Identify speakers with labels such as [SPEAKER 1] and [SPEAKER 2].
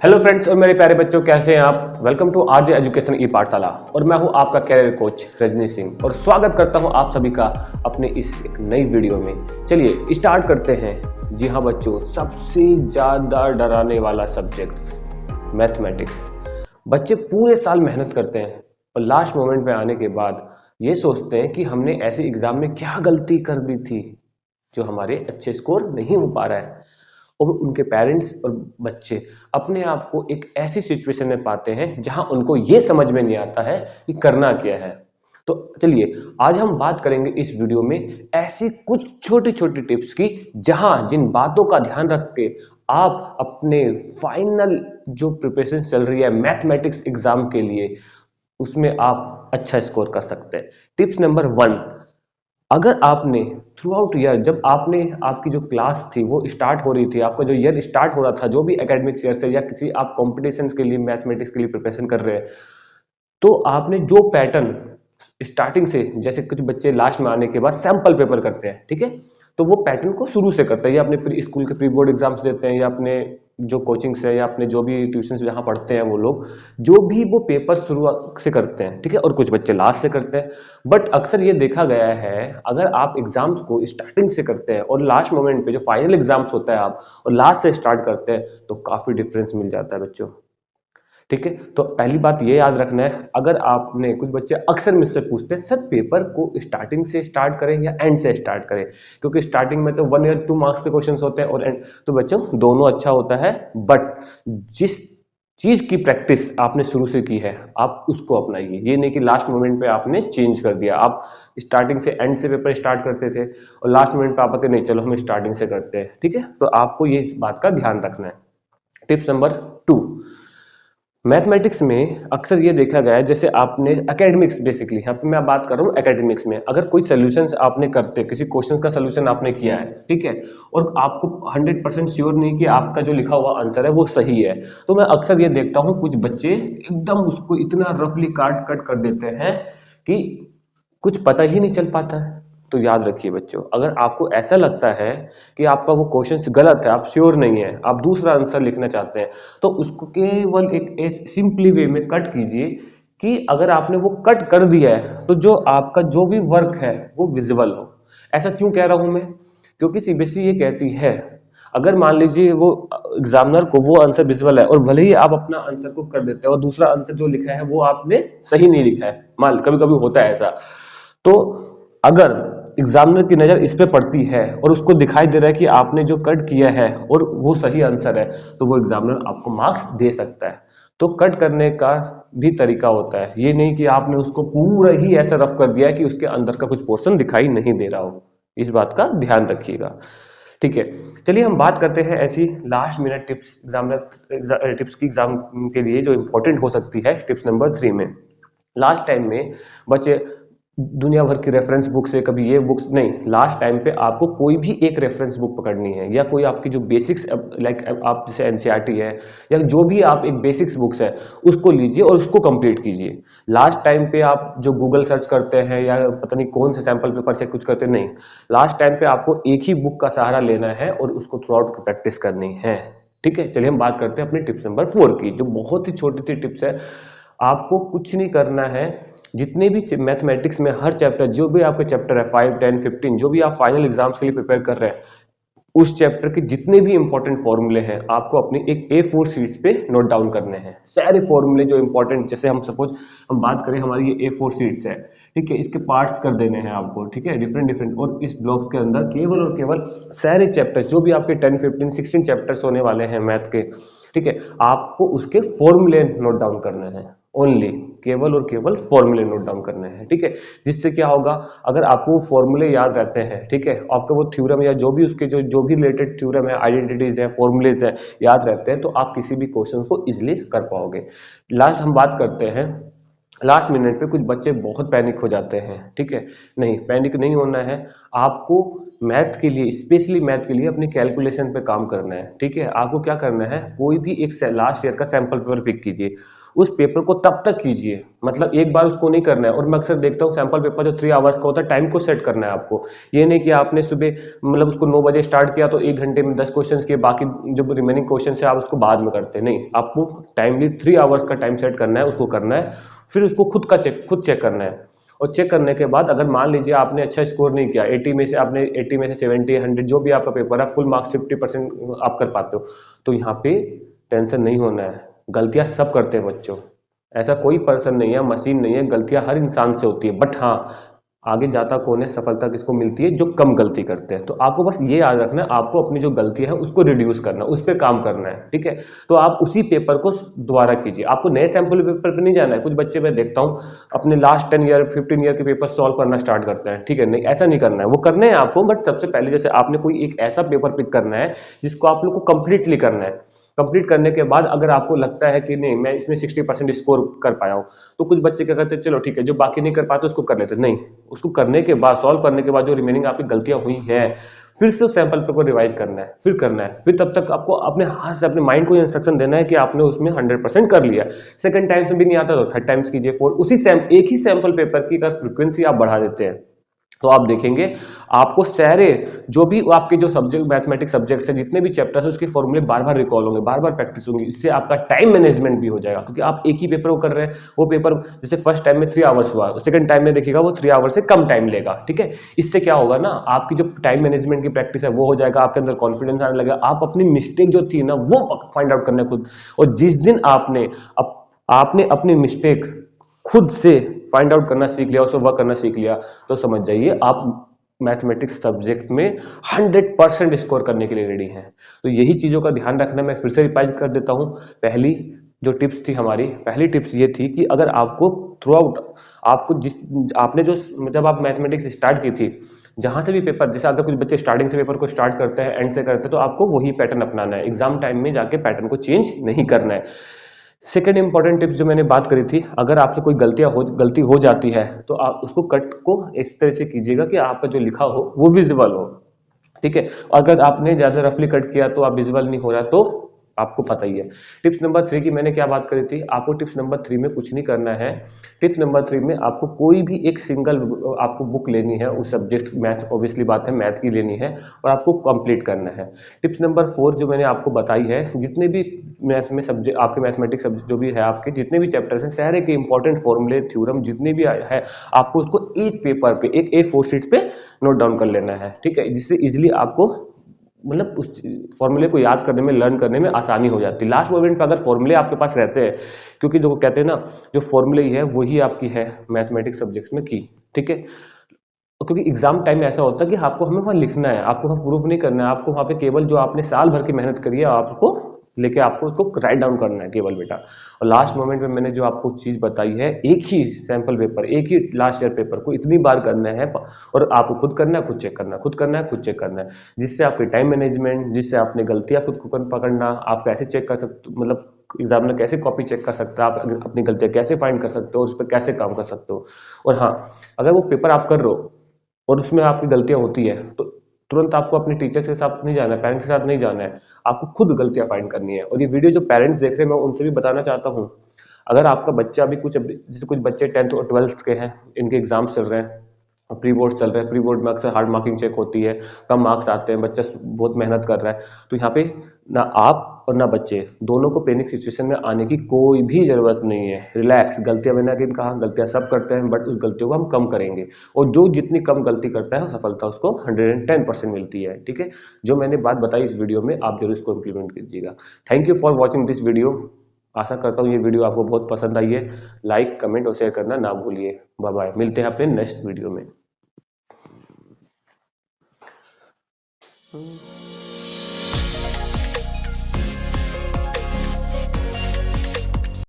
[SPEAKER 1] Hello friends और मेरे प्यारे बच्चों, कैसे हैं आप। वेलकम टू आरजे एजुकेशन ई पाठशाला और मैं हूं आपका कैरियर कोच रजनी सिंह और स्वागत करता हूं आप सभी का अपने इस एक नई वीडियो में। चलिए स्टार्ट करते हैं। जी हाँ बच्चों, सबसे ज़्यादा डराने वाला सब्जेक्ट मैथमेटिक्स। बच्चे पूरे साल मेहनत करते हैं और लास्ट मोमेंट में आने के बाद ये सोचते हैं कि हमने ऐसे एग्जाम में क्या गलती कर दी थी जो हमारे अच्छे स्कोर नहीं हो पा रहा है। और उनके पेरेंट्स और बच्चे अपने आप को एक ऐसी सिचुएशन में पाते हैं जहां उनको ये समझ में नहीं आता है कि करना क्या है। तो चलिए आज हम बात करेंगे इस वीडियो में ऐसी कुछ छोटी छोटी टिप्स की जहां जिन बातों का ध्यान रख के आप अपने फाइनल जो प्रिपरेशन चल रही है मैथमेटिक्स एग्जाम के लिए उसमें आप अच्छा स्कोर कर सकते हैं। टिप्स नंबर 1, अगर आपने थ्रू आउट ईयर जब आपने आपकी जो क्लास थी वो स्टार्ट हो रही थी, आपका जो ईयर स्टार्ट हो रहा था, जो भी एकेडमिक ईयर से या किसी आप कॉम्पिटिशन के लिए मैथमेटिक्स के लिए प्रिपरेशन कर रहे हैं, तो आपने जो पैटर्न स्टार्टिंग से, जैसे कुछ बच्चे लास्ट में आने के बाद सैंपल पेपर करते हैं, ठीक है, तो वो पैटर्न को शुरू से करते हैं या अपने प्री स्कूल के प्री बोर्ड एग्जाम्स देते हैं या अपने जो कोचिंग से या अपने जो भी ट्यूशन से जहाँ पढ़ते हैं वो लोग जो भी वो पेपर शुरू से करते हैं, ठीक है, और कुछ बच्चे लास्ट से करते हैं। बट अक्सर ये देखा गया है अगर आप एग्जाम्स को स्टार्टिंग से करते हैं और लास्ट मोमेंट पे जो फाइनल एग्जाम्स होता है आप और लास्ट से स्टार्ट करते हैं तो काफी डिफरेंस मिल जाता है बच्चों, ठीक है। तो पहली बात ये याद रखना है, अगर आपने कुछ बच्चे अक्सर मुझसे पूछते हैं सर पेपर को स्टार्टिंग से स्टार्ट करें या एंड से स्टार्ट करें, क्योंकि स्टार्टिंग में तो 1 या 2 मार्क्स के क्वेश्चंस होते हैं और एंड तो बच्चों दोनों अच्छा होता है। बट जिस चीज की प्रैक्टिस आपने शुरू से की है आप उसको अपनाइए। ये नहीं कि लास्ट मोमेंट पे आपने चेंज कर दिया, आप स्टार्टिंग से एंड से पेपर स्टार्ट करते थे और लास्ट मोमेंट पे आप आके नहीं चलो हम स्टार्टिंग से करते हैं, ठीक है। तो आपको ये बात का ध्यान रखना है। टिप्स नंबर 2, मैथमेटिक्स में अक्सर ये देखा गया है, जैसे आपने एकेडमिक्स, बेसिकली यहाँ पे मैं बात कर रहा हूँ एकेडमिक्स में, अगर कोई सॉल्यूशंस आपने करते किसी क्वेश्चन का सॉल्यूशन आपने किया है, ठीक है, और आपको 100% श्योर नहीं कि आपका जो लिखा हुआ आंसर है वो सही है, तो मैं अक्सर ये देखता हूँ कुछ बच्चे एकदम उसको इतना रफली काट कट कर देते हैं कि कुछ पता ही नहीं चल पाता है। तो याद रखिए बच्चों, अगर आपको ऐसा लगता है कि आपका वो क्वेश्चन गलत है, आप श्योर नहीं है, आप दूसरा आंसर लिखना चाहते हैं, तो उसको केवल एक सिंपली वे में कट कीजिए कि अगर आपने वो कट कर दिया है तो जो आपका जो भी वर्क है वो विजिबल हो। ऐसा क्यों कह रहा हूं मैं, क्योंकि सीबीएसई ये कहती है अगर मान लीजिए वो एग्जामिनर को वो आंसर विजिबल है और भले ही आप अपना आंसर को कर देते हैं और दूसरा आंसर जो लिखा है वो आपने सही नहीं लिखा है, मान कभी कभी होता है ऐसा, तो अगर एग्जामिनर की नजर इस पे पड़ती है और उसको दिखाई दे रहा है कि आपने जो कट किया है और वो सही आंसर है, तो वो एग्जामिनर आपको मार्क्स दे सकता है। तो कट करने का भी तरीका होता है, ये नहीं कि आपने उसको पूरा ही ऐसा रफ कर दिया है कि उसके अंदर का कुछ पोर्शन दिखाई नहीं दे रहा हो। इस बात का ध्यान रखिएगा, ठीक है। चलिए हम बात करते हैं ऐसी लास्ट मिनट टिप्स टिप्स की एग्जाम के लिए जो इंपॉर्टेंट हो सकती है। टिप्स नंबर 3 में लास्ट टाइम में बच्चे दुनिया भर की रेफरेंस बुक से, कभी ये बुक्स नहीं, लास्ट टाइम पे आपको कोई भी एक रेफरेंस बुक पकड़नी है या कोई आपकी जो बेसिक्स लाइक आप जैसे एनसीईआरटी है या जो भी आप एक बेसिक्स बुक्स है उसको लीजिए और उसको कंप्लीट कीजिए। लास्ट टाइम पे आप जो गूगल सर्च करते हैं या पता नहीं कौन से सैंपल पेपर से कुछ करते नहीं, लास्ट टाइम पे आपको एक ही बुक का सहारा लेना है और उसको थ्रू आउट प्रैक्टिस करनी है, ठीक है। चलिए हम बात करते हैं अपने टिप्स नंबर 4 की, जो बहुत ही छोटी सी टिप्स है। आपको कुछ नहीं करना है, जितने भी मैथमेटिक्स में हर चैप्टर, जो भी आपके चैप्टर है 5, 10, 15, जो भी आप फाइनल एग्जाम्स के लिए प्रिपेयर कर रहे हैं, उस चैप्टर के जितने भी इंपॉर्टेंट फॉर्मूले हैं आपको अपनी एक A4 शीट्स पे नोट डाउन करने हैं। सारे फॉर्मूले जो इंपॉर्टेंट, जैसे हम सपोज हम बात करें हमारी ये A4 शीट्स है, ठीक है, इसके पार्ट्स कर देने हैं आपको, ठीक है, डिफरेंट डिफरेंट, और इस ब्लॉक्स के अंदर केवल और केवल सारे चैप्टर्स जो भी आपके 10, 15, 16 चैप्टर्स होने वाले हैं मैथ के, ठीक है, आपको उसके फॉर्मूले नोट डाउन करने हैं। ओनली केवल और केवल फॉर्मूले नोट डाउन करने हैं, ठीक है। जिससे क्या होगा, अगर आपको वो फॉर्मूले याद रहते हैं, ठीक है, आपका वो थ्योरम या जो भी उसके जो भी रिलेटेड थ्योरम है, आइडेंटिटीज है, फॉर्मूलेज है, याद रहते हैं, तो आप किसी भी क्वेश्चन को इजिली कर पाओगे। लास्ट हम बात करते हैं, लास्ट मिनट पे कुछ बच्चे बहुत पैनिक हो जाते हैं, ठीक है, नहीं पैनिक नहीं होना है। आपको मैथ के लिए, स्पेशली मैथ के लिए अपनी कैलकुलेशन पे काम करना है, ठीक है। आपको क्या करना है, कोई भी एक लास्ट ईयर का सैंपल पेपर पिक कीजिए, उस पेपर को तब तक कीजिए, मतलब एक बार उसको नहीं करना है। और मैं अक्सर देखता हूँ सैंपल पेपर जो 3 आवर्स का होता है, टाइम को सेट करना है आपको। ये नहीं कि आपने सुबह मतलब उसको 9 बजे स्टार्ट किया तो 1 घंटे में 10 क्वेश्चन किए, बाकी जो रिमेनिंग क्वेश्चन है आप उसको बाद में करते नहीं, आपको टाइमली 3 आवर्स का टाइम सेट करना है, उसको करना है। फिर उसको खुद चेक करना है। और चेक करने के बाद अगर मान लीजिए आपने अच्छा स्कोर नहीं किया, 80 में से आपने 80 में से 70 100 जो भी आपका पेपर है, फुल मार्क्स 50% आप कर पाते हो, तो यहाँ पे टेंशन नहीं होना है। गलतियां सब करते हैं बच्चों, ऐसा कोई पर्सन नहीं है, मशीन नहीं है, गलतियां हर इंसान से होती है। बट हाँ, आगे जाता कौन है, सफलता किसको मिलती है, जो कम गलती करते हैं। तो आपको बस ये याद रखना है, आपको अपनी जो गलती है उसको रिड्यूस करना है, उस पर काम करना है, ठीक है। तो आप उसी पेपर को दोबारा कीजिए, आपको नए सैंपल पेपर पे नहीं जाना है। कुछ बच्चे मैं देखता हूँ अपने लास्ट 10 ईयर 15 ईयर के पेपर सॉल्व करना स्टार्ट करते हैं, ठीक है, नहीं ऐसा नहीं करना है, वो करने हैं आपको, बट सबसे पहले जैसे आपने कोई एक ऐसा पेपर पिक करना है जिसको आप लोग को कंप्लीटली करना है। कंप्लीट करने के बाद अगर आपको लगता है कि नहीं मैं इसमें 60% स्कोर कर पाया हूं, तो कुछ बच्चे क्या करते हैं, चलो ठीक है, जो बाकी नहीं कर पाते उसको कर लेते, नहीं, उसको करने के बाद, सॉल्व करने के बाद जो रिमेनिंग आपकी गलतियां हुई हैं, फिर से सैंपल पेपर को रिवाइज करना है, फिर करना है, फिर तब तक आपको अपने हाथ से अपने माइंड को इंस्ट्रक्शन देना है कि आपने उसमें 100% कर लिया। सेकंड टाइम्स में भी नहीं आता तो थर्ड टाइम्स कीजिए, फोर्थ, एक ही सैंपल पेपर की अगर फ्रीक्वेंसी आप बढ़ा देते हैं तो आप देखेंगे आपको सारे जो भी आपके जो सब्जेक्ट मैथमेटिक्स सब्जेक्ट है, जितने भी चैप्टर्स है, उसके फॉर्मूले बार बार रिकॉल होंगे, बार बार प्रैक्टिस होंगी। इससे आपका टाइम मैनेजमेंट भी हो जाएगा, क्योंकि आप एक ही पेपर को कर रहे हैं। वो पेपर जैसे फर्स्ट टाइम में 3 आवर्स हुआ, सेकंड टाइम में देखिएगा वो 3 आवर्स से कम टाइम लेगा, ठीक है। इससे क्या होगा ना, आपकी जो टाइम मैनेजमेंट की प्रैक्टिस है वो हो जाएगा, आपके अंदर कॉन्फिडेंस आने लगेगा, आप अपनी मिस्टेक जो थी ना वो फाइंड आउट करने खुद। और जिस दिन आपने अपनी मिस्टेक खुद से फाइंड आउट करना सीख लिया, उसे वर्क करना सीख लिया, तो समझ जाइए आप मैथमेटिक्स सब्जेक्ट में 100% स्कोर करने के लिए रेडी हैं। तो यही चीज़ों का ध्यान रखना। मैं फिर से रिवाइज कर देता हूँ। पहली जो टिप्स थी हमारी, पहली टिप्स ये थी कि अगर आपको थ्रू आउट, आपको आपने जो जब आप मैथमेटिक्स स्टार्ट की थी, जहां से भी पेपर, जैसे अगर कुछ बच्चे स्टार्टिंग से पेपर को स्टार्ट करते हैं, एंड से करते हैं, तो आपको वही पैटर्न अपनाना है, एग्जाम टाइम में जाके पैटर्न को चेंज नहीं करना है। सेकेंड इंपॉर्टेंट टिप्स जो मैंने बात करी थी, अगर आपसे कोई गलती हो जाती है तो आप उसको कट को इस तरह से कीजिएगा कि आपका जो लिखा हो वो विजिबल हो, ठीक है। अगर आपने ज्यादा रफली कट किया तो आप विजिबल नहीं हो रहा, तो आपको पता ही है। टिप्स नंबर 3 की मैंने क्या बात करी थी, आपको टिप्स नंबर 3 में कुछ नहीं करना है। टिप्स नंबर 3 में आपको कोई भी एक सिंगल आपको बुक लेनी है उस सब्जेक्ट, मैथ ऑब्वियसली बात है, मैथ की लेनी है और आपको कंप्लीट करना है। टिप्स नंबर 4 जो मैंने आपको बताई है, जितने भी मैथ में सब्जेक्ट आपके मैथमेटिक्स जो भी है, आपके जितने भी चैप्टर्स हैं, सारे के इंपॉर्टेंट फॉर्मूले थ्योरम जितने भी है, आपको उसको एक पेपर पे, एक A4 शीट पे नोट डाउन कर लेना है, ठीक है, जिससे इजिली आपको मतलब उस फॉर्मूले को याद करने में, लर्न करने में आसानी हो जाती है। लास्ट मोमेंट पे अगर फॉर्मूले आपके पास रहते हैं, क्योंकि जो कहते हैं ना, जो फॉर्मूले ही है वही आपकी है मैथमेटिक्स सब्जेक्ट में की, ठीक है। क्योंकि एग्जाम टाइम में ऐसा होता है कि आपको हमें वहां लिखना है, आपको वहां प्रूफ नहीं करना है, आपको वहां पे केवल जो आपने साल भर की मेहनत करी है आपको लेके आपको उसको राइट डाउन करना है केवल बेटा। और लास्ट मोमेंट में मैंने जो आपको चीज बताई है, एक ही सैंपल पेपर, एक ही लास्ट ईयर पेपर को इतनी बार करना है, और आपको खुद करना है, खुद चेक करना है, खुद करना है, खुद चेक करना है, जिससे आपकी टाइम मैनेजमेंट, जिससे आपने गलतियां खुद को पकड़ना, आप कैसे चेक कर सकते, मतलब एग्जामिनर कैसे कॉपी चेक कर सकता है, आप अपनी गलतियां कैसे फाइंड कर सकते हो और उस पर कैसे काम कर सकते हो। और हाँ, अगर वो पेपर आप कर रहे हो और उसमें आपकी गलतियां होती है, तो तुरंत आपको अपने टीचर्स के साथ नहीं जाना है, पेरेंट्स के साथ नहीं जाना है, आपको खुद गलतियां फाइंड करनी है। और ये वीडियो जो पेरेंट्स देख रहे हैं, मैं उनसे भी बताना चाहता हूँ, अगर आपका बच्चा भी कुछ, जैसे कुछ बच्चे 10th और 12th के हैं, इनके एग्जाम्स चल रहे हैं, प्री बोर्ड चल रहा है, प्री बोर्ड में अक्सर हार्ड मार्किंग चेक होती है, कम मार्क्स आते हैं, बच्चा बहुत मेहनत कर रहा है, तो यहाँ पे ना आप और ना बच्चे दोनों को पैनिक सिचुएशन में आने की कोई भी जरूरत नहीं है। रिलैक्स, गलतियां मैंने अगेन कहा, गलतियां सब करते हैं, बट उस गलतियों को हम कम करेंगे, और जो जितनी कम गलती करता है सफलता उसको 110% मिलती है, ठीक है। जो मैंने बात बताई इस वीडियो में, आप जरूर इसको इंप्लीमेंट कीजिएगा। Thank you for watching this video. आशा करता हूँ ये वीडियो आपको बहुत पसंद आई है। लाइक, कमेंट और शेयर करना ना भूलिए। बाय बाय, मिलते हैं अपने नेक्स्ट वीडियो में।